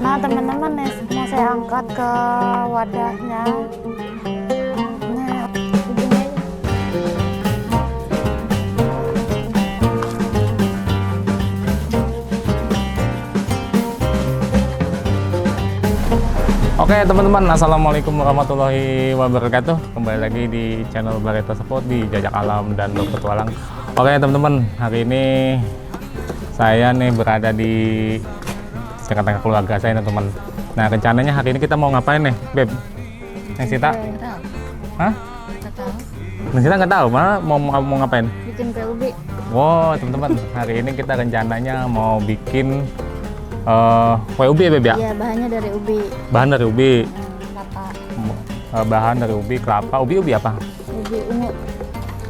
Nah teman-teman nih mau saya angkat ke wadahnya. Nah, ujungnya. Oke teman-teman, assalamualaikum warahmatullahi wabarakatuh. Kembali lagi di channel Barito Sport di Jajak Alam dan Berpetualang. Oke teman-teman, hari ini saya nih berada di tengah-tengah keluarga saya nih teman. Nah rencananya hari ini kita mau ngapain nih, Beb? Neng Sita? Hah? Neng Sita nggak tahu, mau ngapain? Bikin PUB. Wow teman-teman, hari ini kita rencananya mau bikin kue ubi ya Beb ya? Iya, bahannya dari ubi. Bahan dari ubi. Kelapa. Bahan dari ubi, kelapa, ubi apa? Ubi ungu.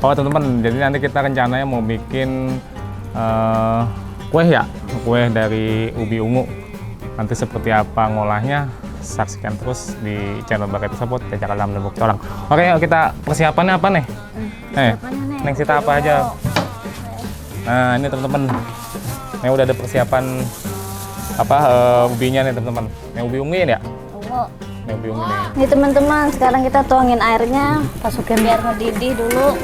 Oh teman-teman, jadi nanti kita rencananya mau bikin kue ya, kue dari ubi ungu. Nanti seperti apa ngolahnya, saksikan terus di channel Barito Sport Jajak Alam dan Berpetualang. Oke, yuk kita persiapannya apa nih? Neng Sita apa aja? Nah ini teman-teman, ini udah ada persiapan apa ubinya nih teman-teman. Yang ubi ungu ya? Ungu. Yang ubi ungu nih. Nih teman-teman, sekarang kita tuangin airnya, masukin biar mendidih dulu.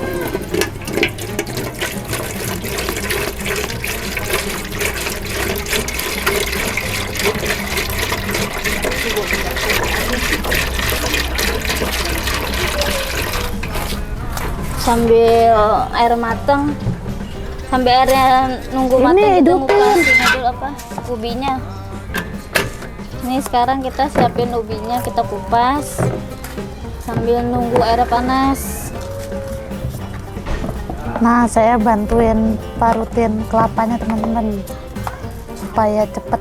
Sambil air mateng, sampai airnya nunggu mateng kita ngupasin dulu apa ubinya. Ini sekarang kita siapin ubinya, kita kupas sambil nunggu air panas. Nah saya bantuin parutin kelapanya teman-teman supaya cepet.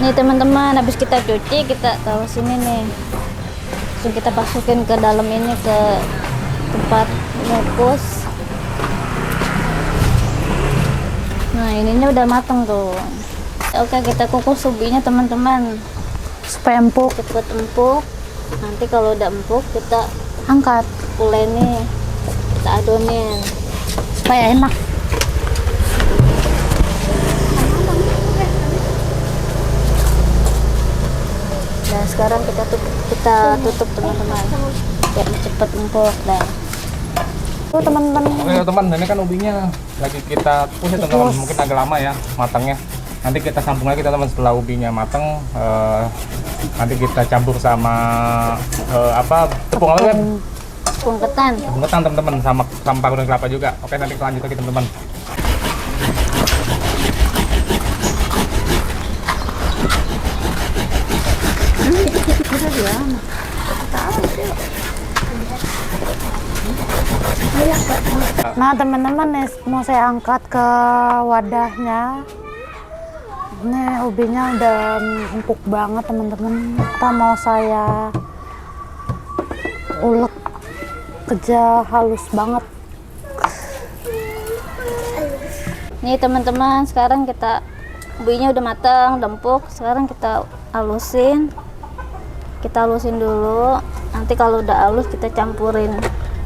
Nih teman-teman, habis kita cuci kita taruh sini nih, langsung kita masukin ke dalam ini, ke tempat ngukus. Nah ininya udah mateng tuh. Oke, kita kukus ubinya teman-teman supaya empuk, cepet empuk. Nanti kalau udah empuk kita angkat uleni, kita adonin supaya enak. Nah sekarang kita tutup teman-teman biar cepet empuk dah. Tuh teman-teman. Oke teman, ini kan ubinya lagi kita kukus ya teman-teman, mungkin agak lama ya matangnya. Nanti kita sambung lagi teman-teman setelah ubinya matang. Nanti kita campur sama tepung apa kan? Tepung ketan. Tepung ketan teman-teman, sama parutan kelapa juga. Oke, nanti kita lanjut lagi teman-teman. Nah teman-teman nih mau saya angkat ke wadahnya. Ini ubinya udah empuk banget teman-teman. Kita mau saya ulek kerja halus banget. Nih teman-teman, sekarang ubinya udah matang, udah empuk. Sekarang kita halusin. Kita halusin dulu. Nanti kalau udah halus kita campurin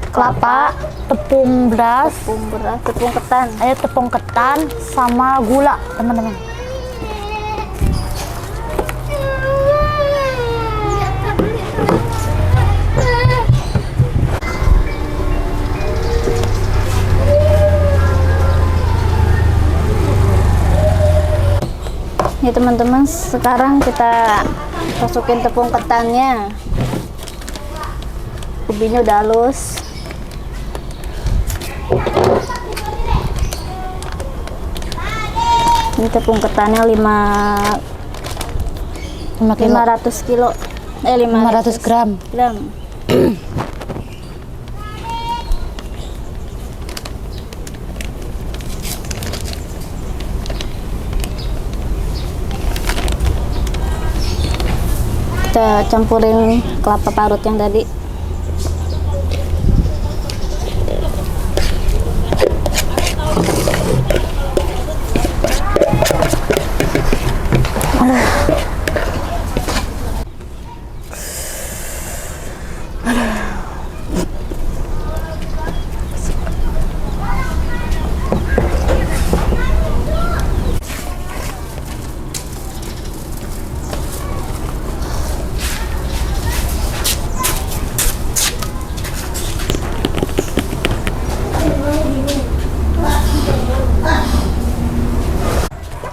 kelapa, tepung beras, tepung ketan. Tepung ketan sama gula, teman-teman. Ini teman-teman, sekarang kita masukin tepung ketannya. Ubinya udah halus. Ini tepung ketannya 500 kilo. 500 gram. kita campurin kelapa parut yang tadi.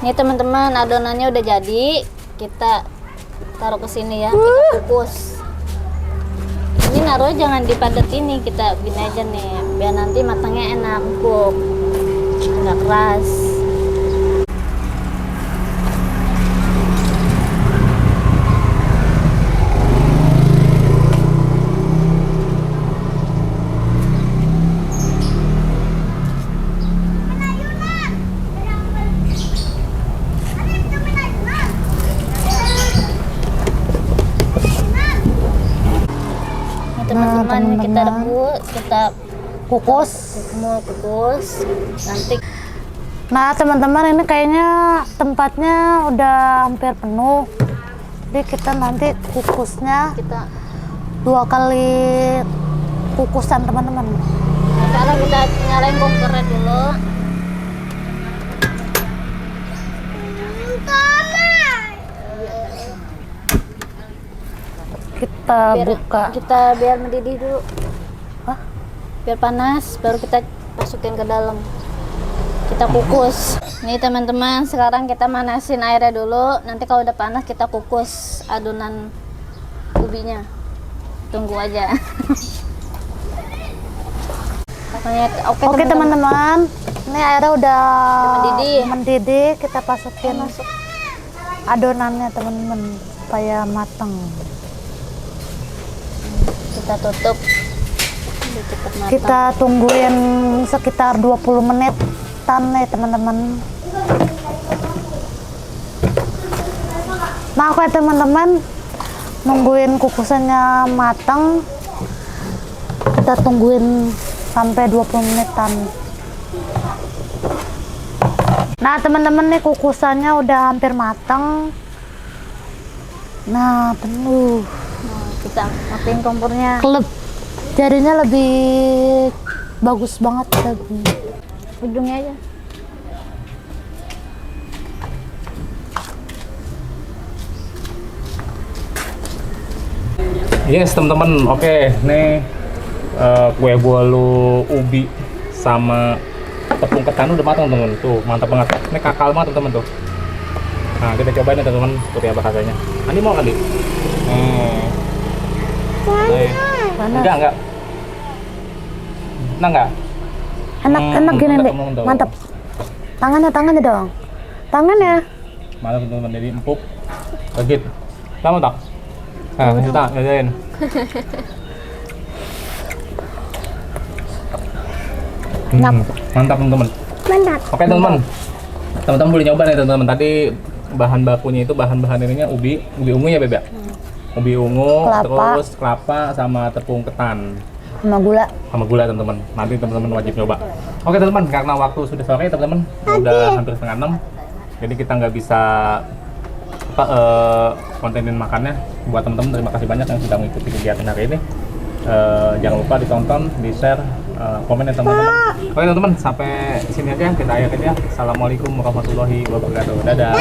Ini teman-teman, adonannya udah jadi. Kita taruh ke sini ya, kita kukus. Ini naruh jangan dipadat ini, kita gini aja nih, biar nanti matangnya enak, empuk, nggak keras. Teman-teman, ini kita rebus, kita kukus. mau kukus nanti. Nah teman-teman, ini kayaknya tempatnya udah hampir penuh, jadi kita nanti kukusnya Kita 2 kali kukusan teman-teman. nah, sekarang kita nyalain kompornya dulu. Kita Biar buka. biar mendidih dulu. Hah? Biar panas, baru kita masukin ke dalam. Kita kukus. Nih teman-teman, sekarang kita manasin airnya dulu. Nanti kalau udah panas kita kukus adonan ubinya. Tunggu aja. Oke Teman-teman, ini airnya udah mendidih. mendidih. Kita masukin Masuk. adonannya teman-teman supaya matang. Kita tutup. Udah cukup matang. Kita tungguin sekitar 20 menitan nih teman-teman. Nah oke teman-teman, nungguin kukusannya matang, kita tungguin sampai 20 menitan. Nah teman-teman, nih kukusannya udah hampir matang. Nah penuh, Nah, kita matiin kompornya. jadinya lebih bagus banget lagi. Ujungnya aja. Yes teman-teman, oke, nih kue bolu ubi sama tepung ketan udah matang teman-teman. Tuh mantap banget. Ini kakal banget teman-teman tuh. Nah kita cobain ya teman-teman, seperti apa rasanya. Andi mau kali? Enggak. Enggak. Enak gini deh, mantap. Tangannya dong, tangannya. Mantap teman-teman, jadi empuk, legit. Lama tak? Nah, kita ngajarin. Mantap teman-teman. Mantap. Oke teman-teman boleh nyoba nih teman-teman. Tadi bahan bakunya itu bahan ininya ubi ungu ya Beb ya? Ubi ungu, Kelapa. terus kelapa sama tepung ketan Sama gula. teman-teman. Nanti teman-teman wajib nyoba. Oke teman-teman, karena waktu sudah sore teman-teman, udah hampir setengah 6, jadi kita nggak bisa kontenin makannya. Buat teman-teman terima kasih banyak yang sudah mengikuti kegiatan hari ini. Jangan lupa ditonton, di share, komen ya teman-teman. Oke teman-teman, sampai sini aja kita akhirin ya. Assalamualaikum warahmatullahi wabarakatuh. Dadah.